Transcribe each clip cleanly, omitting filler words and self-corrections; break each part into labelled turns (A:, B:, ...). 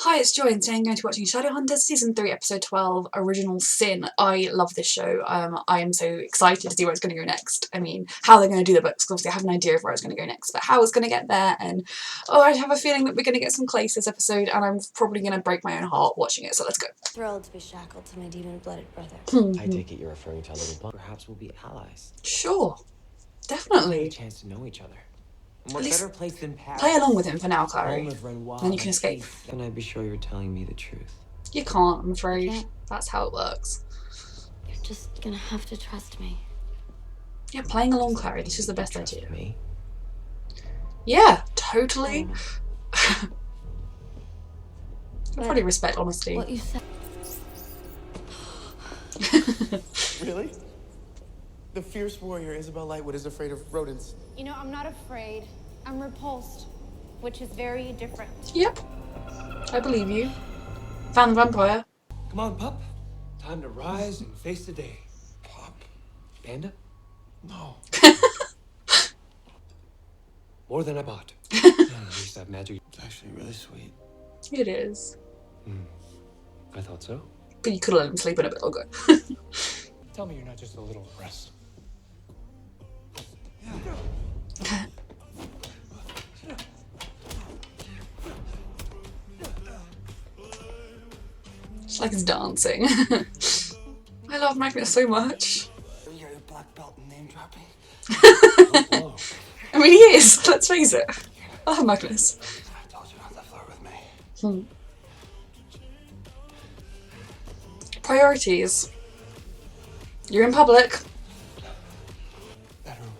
A: Hi, it's Joy, and today I'm going to be watching Shadowhunters Season 3, Episode 12, Original Sin. I love this show. I am so excited to see where it's going to go next. I mean, how they're going to do the books, because obviously I have an idea of where it's going to go next, but how it's going to get there, and I have a feeling that we're going to get some CLACE this episode, and I'm probably going to break my own heart watching it, so let's go.
B: Thrilled to be shackled to my demon-blooded brother.
C: I take it you're referring to a little bond. Perhaps we'll be allies.
A: Sure. Definitely.
C: A chance to know each other. And
A: At
C: what
A: least
C: better place than Paris?
A: play along with him for now, Clary. Then you can escape.
C: Can I be sure you're telling me the truth?
A: You can't, I'm afraid.
B: Okay.
A: That's how it works.
B: You're just gonna have to trust me.
A: Yeah, playing along, Clary. This is the best idea.
C: Me?
A: Yeah, totally. I probably respect honesty.
B: What you said.
D: Really? The fierce warrior Isabel Lightwood is afraid of rodents.
E: You know, I'm not afraid. I'm repulsed, which is very different.
A: Yep. I believe you. Found the vampire.
F: Come on, pup. Time to rise and face the day.
D: Pop?
F: Panda?
D: No.
F: More than I bought. At least that magic.
D: It's actually really sweet.
A: It is.
F: I thought so.
A: But you could have let him sleep in a bit longer.
F: Tell me you're not just a little oppressed. She likes dancing. I love Magnus so much.
D: You're a black belt in name dropping.
F: Oh,
A: I mean, he is, let's face it. I love Magnus.
D: I told you not to flirt with me.
A: Priorities. You're in public.
D: Bedroom.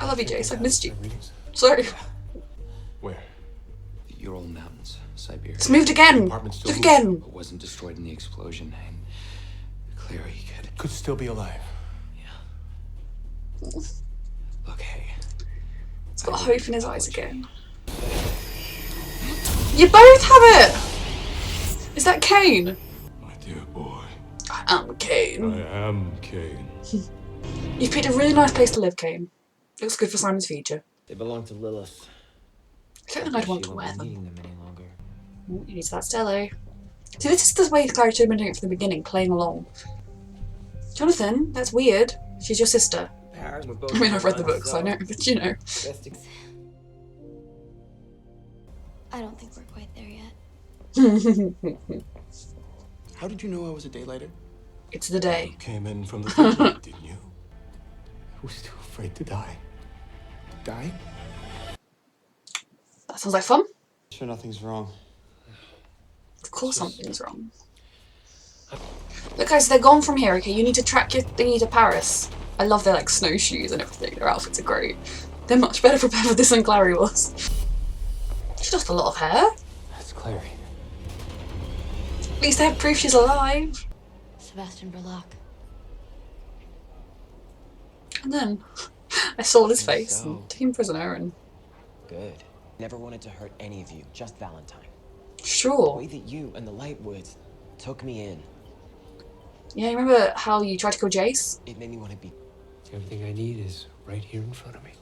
A: I love you, Jace. I've missed you.
D: Readings?
A: Sorry.
D: Where?
C: The Ural Mountains, Siberia.
A: It's moved again.
D: Apartment still
A: Moved again.
C: But wasn't destroyed in the explosion, and Clary
D: Could still be alive.
C: Yeah. Look, hey.
A: He's got hope in his eyes again. You both have it! Is that Kane?
D: My dear boy.
A: I am Kane.
D: I am Kane.
A: You've picked a really nice place to live, Kane. Looks good for Simon's future.
C: They belong to Lilith.
A: I don't think I'd want
C: She
A: to
C: won't
A: wear
C: be
A: them.
C: needing them any longer.
A: Ooh, you need that Stello. See, this is the way Clary should have been doing it from the beginning, playing along. Jonathan, that's weird. She's your sister.
C: Paris, we're
A: I mean, I've read the books, I know, but you know.
B: I don't think we're quite there yet.
D: How did you know I was a daylighter?
A: It's the day.
D: Came in from the daylight, didn't you? I was too afraid to die. Die?
A: That sounds like fun.
D: Sure nothing's wrong.
A: Of course something's wrong. Look guys, they're gone from here, okay? You need to track your thingy to Paris. I love their like snowshoes and everything. Their outfits are great. They're much better prepared for this than Clary was. She lost a lot of hair.
C: That's Clary.
A: At least they have proof she's alive.
B: Sebastian Burlock.
A: And then I saw his
C: And
A: face
C: so-
A: and took him prisoner and
C: Good. Never wanted to hurt any of you, just Valentine. The
A: sure.
C: way that you and the Lightwoods took me in,
A: Yeah, you remember how you tried to kill Jace?
C: it made me want to be.
F: everything I need is right here in front of me.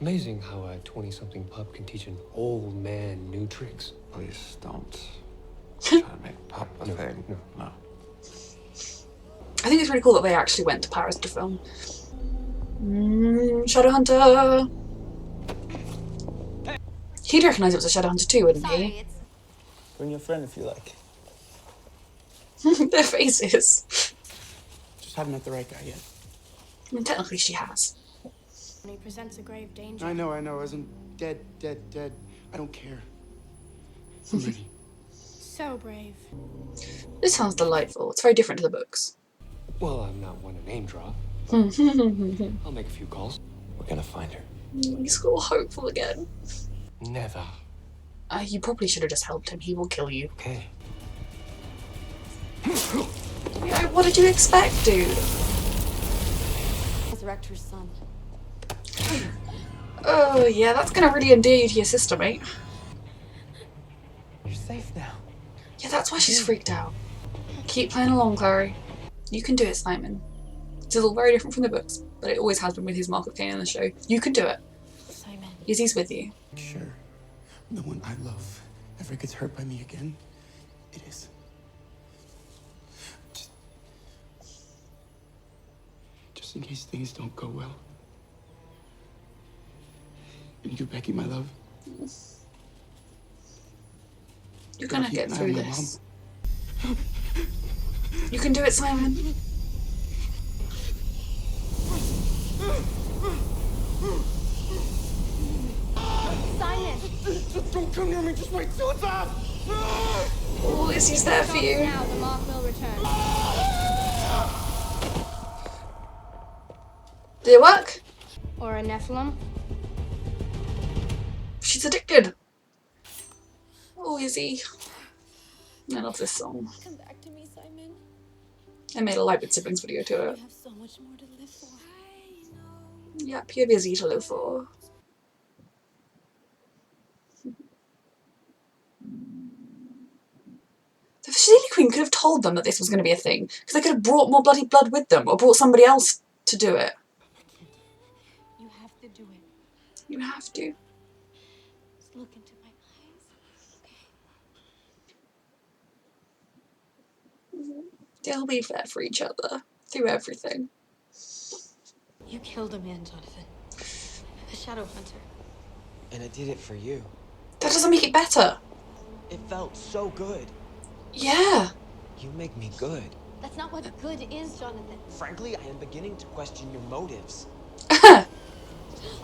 F: Amazing how a 20-something pup can teach an old man new tricks.
D: Please don't try to make Pop a
F: No,
D: thing.
F: no.
D: No.
A: I think it's really cool that they actually went to Paris to film. Shadowhunter! He'd recognise it was a Shadowhunter too, wouldn't
E: Sorry,
A: he?
E: it's
D: Bring your friend if you like.
A: Their faces.
D: Just haven't met the right guy yet.
A: I mean, technically she has.
E: when he presents a grave danger.
D: I know. As in dead. I don't care. I'm ready.
E: So brave.
A: This sounds delightful. It's very different to the books.
F: Well, I'm not one to name drop. I'll make a few calls.
C: We're gonna find her.
A: He's all hopeful again.
F: Never.
A: You probably should have just helped him. He will kill you.
C: Okay.
A: Yeah, what did you expect, dude?
B: Resurrect her son.
A: Oh, yeah, that's gonna really endear you to your sister, mate.
C: You're safe now.
A: Yeah, that's why she's freaked out. Keep playing along, Clary. You can do it, Simon. This is all very different from the books, but it always has been with his Mark of Cain in the show. You can do it.
B: Simon.
A: Izzy's with you.
D: Sure, the one I love ever gets hurt by me again, it is. Just in case things don't go well. And you, Becky, my love.
A: You're gonna get through this. You can do it, Simon.
E: Simon!
D: Don't come near me, just wait till it's off!
A: Oh, Izzy's there for you.
E: Now the mark will return.
A: Did it work?
E: Or a Nephilim?
A: She's addicted. Oh, Izzy. I love this song.
B: Come back to me, Simon.
A: I made a Light with Siblings video to it.
B: You have so much more to live for.
A: Yep, you have Izzy to live for. The Facility Queen could have told them that this was going to be a thing, because they could have brought more bloody blood with them, or brought somebody else to do it.
B: You have to do it.
A: You have to.
B: Just look into my eyes. Okay.
A: They'll be there for each other, through everything.
B: You killed a man, Jonathan. A Shadowhunter.
C: And I did it for you.
A: That doesn't make it better.
C: It felt so good.
A: Yeah.
C: You make me good.
B: That's not what good is, Jonathan.
C: Frankly, I am beginning to question your motives.
A: Oh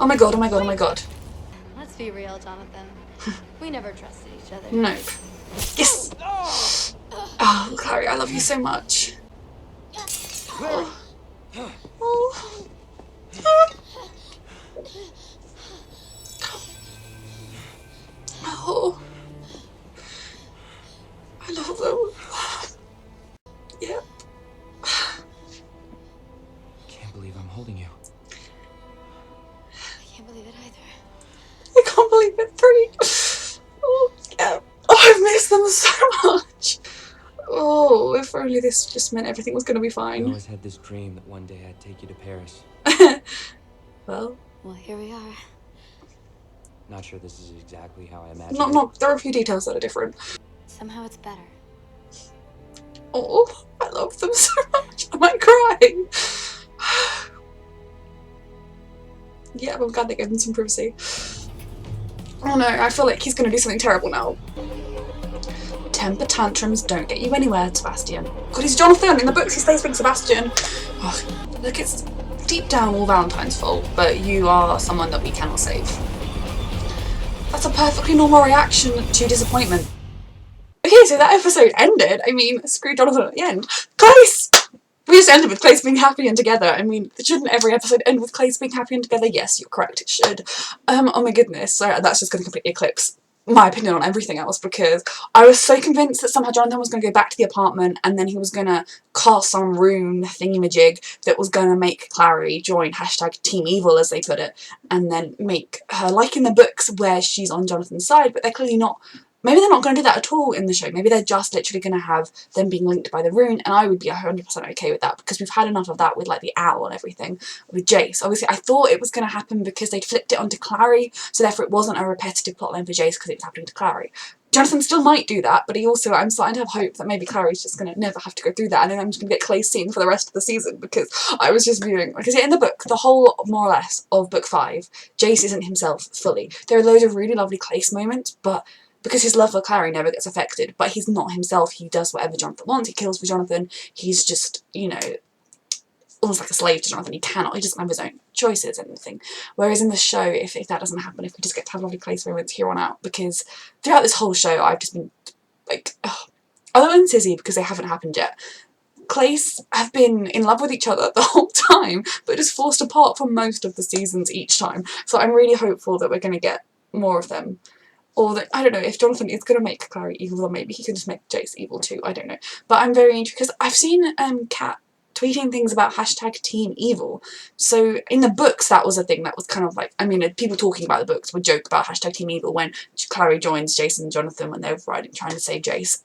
A: my god, oh my god, oh my god.
B: Let's be real, Jonathan. We never trusted each other.
A: Nope. Yes! Oh, Clary, I love you so much. Oh. Oh. Oh. I love them. Yep.
C: Can't believe I'm holding you.
B: I can't believe it either.
A: I can't believe it. 3. Oh, yeah. Oh, I miss them so much. Oh, if only this just meant everything was going to be
C: I
A: fine.
C: always had this dream that one day I'd take you to Paris.
A: Well,
B: Here we are.
C: Not sure this is exactly how I imagined it.
A: there are a few details that are different.
B: Somehow it's better.
A: Oh, I love them so much. I might cry. Yeah, I'm glad they gave him some privacy. Oh no, I feel like he's going to do something terrible now. Temper tantrums don't get you anywhere, Sebastian. God, he's Jonathan. In the books, he stays being Sebastian. Oh, look, it's deep down all Valentine's fault, but you are someone that we cannot save. That's a perfectly normal reaction to disappointment. Okay, so that episode ended. I mean, screw Jonathan at the end. CLACE! We just ended with CLACE being happy and together. I mean, shouldn't every episode end with CLACE being happy and together? Yes, you're correct, it should. Oh my goodness, so that's just going to completely eclipse my opinion on everything else, because I was so convinced that somehow Jonathan was going to go back to the apartment and then he was going to cast some rune thingamajig that was going to make Clary join #Team Evil, as they put it, and then make her like in the books where she's on Jonathan's side, but they're clearly not. Maybe they're not going to do that at all in the show. Maybe they're just literally going to have them being linked by the rune, and I would be 100% okay with that, because we've had enough of that with like the owl and everything with Jace. Obviously, I thought it was going to happen because they'd flipped it onto Clary, so therefore it wasn't a repetitive plotline for Jace because it was happening to Clary. Jonathan still might do that, but he also, I'm starting to have hope that maybe Clary's just going to never have to go through that, and then I'm just going to get CLACE scene for the rest of the season, because I was just viewing, because in the book, the whole, more or less, of book 5, Jace isn't himself fully. There are loads of really lovely CLACE moments, but because his love for Clary never gets affected, but he's not himself. He does whatever Jonathan wants. He kills for Jonathan. He's just, you know, almost like a slave to Jonathan. He doesn't have his own choices and everything. Whereas in the show, if that doesn't happen, if we just get to have lovely CLACE moments here on out, because throughout this whole show, I've just been like, other than Sizzy, because they haven't happened yet, CLACE have been in love with each other the whole time, but just forced apart for most of the seasons each time. So I'm really hopeful that we're going to get more of them. Or that, I don't know, if Jonathan is going to make Clary evil, then maybe he can just make Jace evil too, I don't know. But I'm very interested, because I've seen Kat tweeting things about #Team Evil. So in the books, that was a thing that was kind of like, I mean, people talking about the books would joke about #Team Evil when Clary joins Jason and Jonathan when they're trying to save Jace.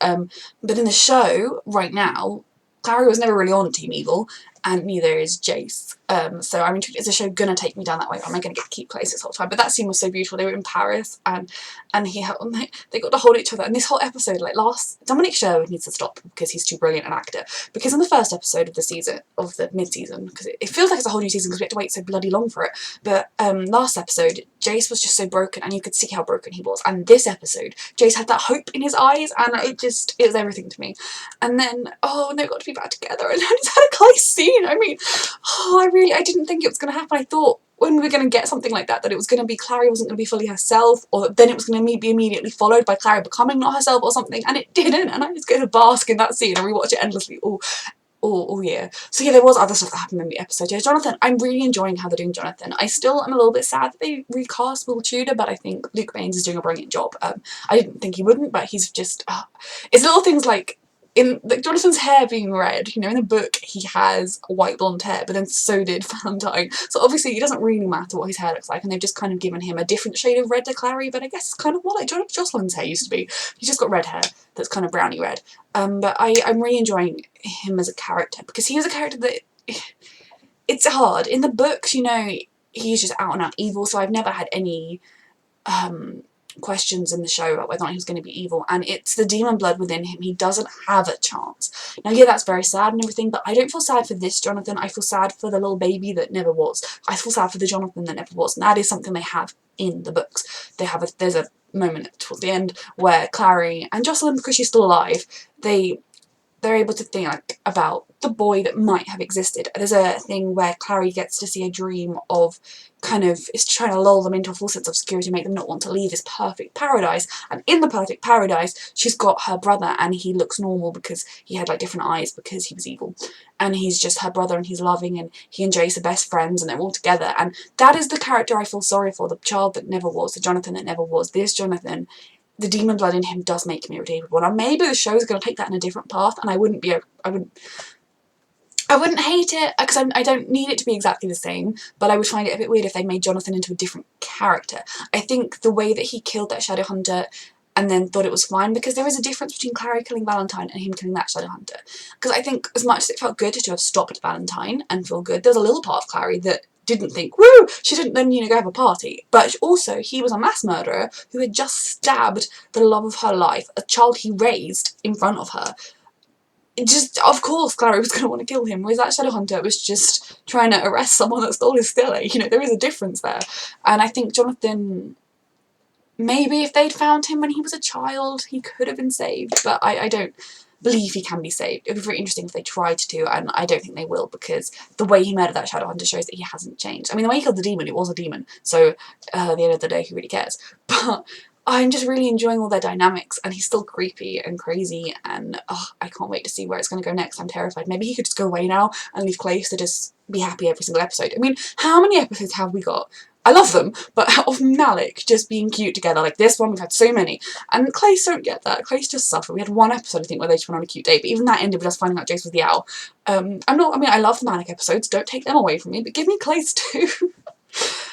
A: But in the show, right now, Clary was never really on Team Evil, and neither is Jace. So I'm intrigued, is the show gonna take me down that way, or am I gonna get to keep CLACE this whole time? But that scene was so beautiful. They were in Paris, and they got to hold each other, and this whole episode, like, Dominic Sherwood needs to stop because he's too brilliant an actor. Because in the first episode of the season, of the mid-season, because it feels like it's a whole new season because we had to wait so bloody long for it, but last episode Jace was just so broken, and you could see how broken he was, and this episode Jace had that hope in his eyes, and it was everything to me. And then, oh, they've got to be back together, and I just had a CLACE scene. I mean, oh, I didn't think it was going to happen. I thought when we were going to get something like that it was going to be Clary wasn't going to be fully herself, or then it was going to be immediately followed by Clary becoming not herself or something, and it didn't, and I just go to bask in that scene and rewatch it endlessly all year. So yeah, there was other stuff that happened in the episode. Yeah, Jonathan, I'm really enjoying how they're doing Jonathan. I still am a little bit sad that they recast Will Tudor, but I think Luke Baines is doing a brilliant job. I didn't think he wouldn't, but he's just, it's little things like, Jonathan's hair being red, you know, in the book he has white blonde hair, but then so did Valentine. So obviously it doesn't really matter what his hair looks like, and they've just kind of given him a different shade of red to Clary, but I guess it's kind of more like Jocelyn's hair used to be. He's just got red hair that's kind of browny red. But I'm really enjoying him as a character, because he is a character that, it's hard. In the books, you know, he's just out and out evil, so I've never had any questions in the show about whether or not he was going to be evil, and it's the demon blood within him. He doesn't have a chance. Now yeah, that's very sad and everything, but I don't feel sad for this Jonathan. I feel sad for the little baby that never was. I feel sad for the Jonathan that never was, and that is something they have in the books. There's a moment towards the end where Clary and Jocelyn, because she's still alive, they're able to think about the boy that might have existed. There's a thing where Clary gets to see a dream of it's trying to lull them into a false sense of security, make them not want to leave this perfect paradise. And in the perfect paradise, she's got her brother, and he looks normal because he had like different eyes because he was evil. And he's just her brother, and he's loving, and he and Jace are best friends, and they're all together. And that is the character I feel sorry for, the child that never was, the Jonathan that never was. This Jonathan, the demon blood in him does make him irredeemable. Now maybe the show is going to take that in a different path, and I wouldn't hate it, because I don't need it to be exactly the same, but I would find it a bit weird if they made Jonathan into a different character. I think the way that he killed that Shadowhunter and then thought it was fine, because there is a difference between Clary killing Valentine and him killing that Shadowhunter. Because I think as much as it felt good to have stopped Valentine and feel good, there's a little part of Clary that didn't think, woo, she didn't then, go have a party. But also, he was a mass murderer who had just stabbed the love of her life, a child he raised in front of her. Of course Clary was going to want to kill him, whereas that Shadowhunter was just trying to arrest someone that stole his stele. There is a difference there. And I think Jonathan, maybe if they'd found him when he was a child, he could have been saved, but I don't believe he can be saved. It would be very interesting if they tried to, and I don't think they will, because the way he murdered that Shadowhunter shows that he hasn't changed. I mean, the way he killed the demon, it was a demon, so at the end of the day, who really cares? But I'm just really enjoying all their dynamics, and he's still creepy and crazy, and I can't wait to see where it's going to go next. I'm terrified. Maybe he could just go away now and leave CLACE to just be happy every single episode. I mean, how many episodes have we got? I love them, but of Malik just being cute together, like this one, we've had so many. And CLACE don't get that. CLACE just suffer. We had one episode, I think, where they just went on a cute date, but even that ended with us finding out Jace was the owl. I love the Malik episodes, don't take them away from me, but give me CLACE too.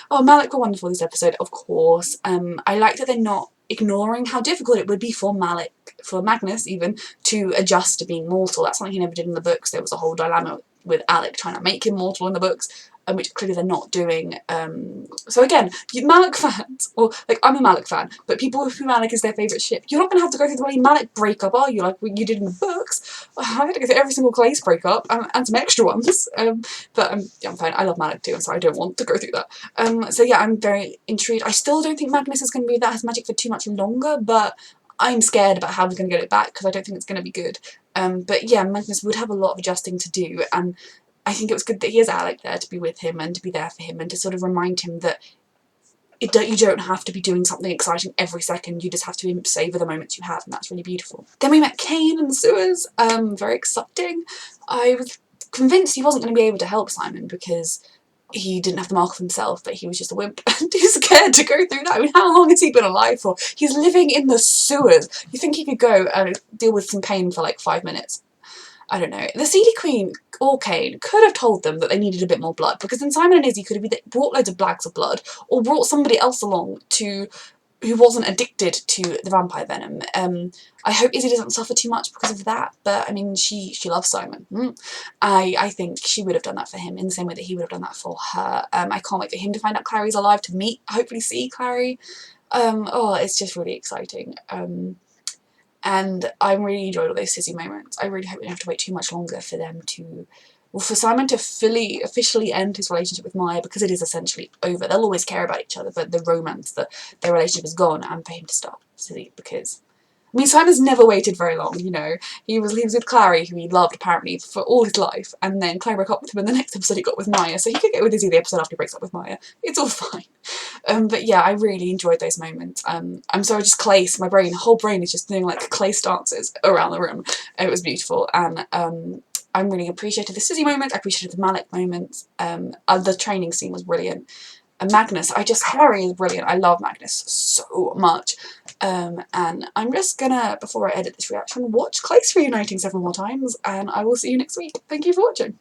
A: Oh, Malik were wonderful this episode, of course. I like that they're not ignoring how difficult it would be for Magnus even, to adjust to being mortal. That's something he never did in the books. There was a whole dilemma with Alec trying to make him mortal in the books, which clearly they're not doing. So again, Malik fans, or like I'm a Malik fan, but people who Malik is their favourite ship, you're not going to have to go through the bloody Malik breakup, are you? Like you did in the books. I had to go through every single CLACE breakup and some extra ones. But I'm fine. I love Malik too, and so I don't want to go through that. So yeah, I'm very intrigued. I still don't think Magnus is going to be that has magic for too much longer, but I'm scared about how we're going to get it back, because I don't think it's going to be good. But yeah, Magnus would have a lot of adjusting to do, and I think it was good that he has Alec there to be with him and to be there for him and to sort of remind him that you don't have to be doing something exciting every second, you just have to savour the moments you have, and that's really beautiful. Then we met Kane in the sewers, very exciting. I was convinced he wasn't going to be able to help Simon because he didn't have the mark of himself, but he was just a wimp and too scared to go through that. I mean, how long has he been alive for? He's living in the sewers. You think he could go and deal with some pain for like 5 minutes? I don't know. The Seedy Queen or Kane could have told them that they needed a bit more blood, because then Simon and Izzy could have either brought loads of bags of blood or brought somebody else along to who wasn't addicted to the vampire venom. I hope Izzy doesn't suffer too much because of that, but I mean, she loves Simon. I think she would have done that for him in the same way that he would have done that for her. I can't wait for him to find out Clary's alive, to meet, hopefully see Clary. Oh, it's just really exciting. And I really enjoyed all those Sissy moments. I really hope we don't have to wait too much longer for them to, well, for Simon to officially end his relationship with Maya, because it is essentially over. They'll always care about each other, but the romance, their relationship is gone, and for him to stop Sissy, because, I mean, Simon's never waited very long, you know. He was with Clary, who he loved apparently for all his life, and then Clary broke up with him in the next episode he got with Maya, so he could get with Izzy the episode after he breaks up with Maya. It's all fine. But yeah, I really enjoyed those moments. I'm sorry, just CLACE, my whole brain is just doing like CLACE dances around the room. It was beautiful, and I really appreciated the Sissy moment, I appreciated the Malik moments, the training scene was brilliant. And Magnus, Harry is brilliant. I love Magnus so much. And I'm just gonna, before I edit this reaction, watch CLACE reuniting several more times, and I will see you next week. Thank you for watching.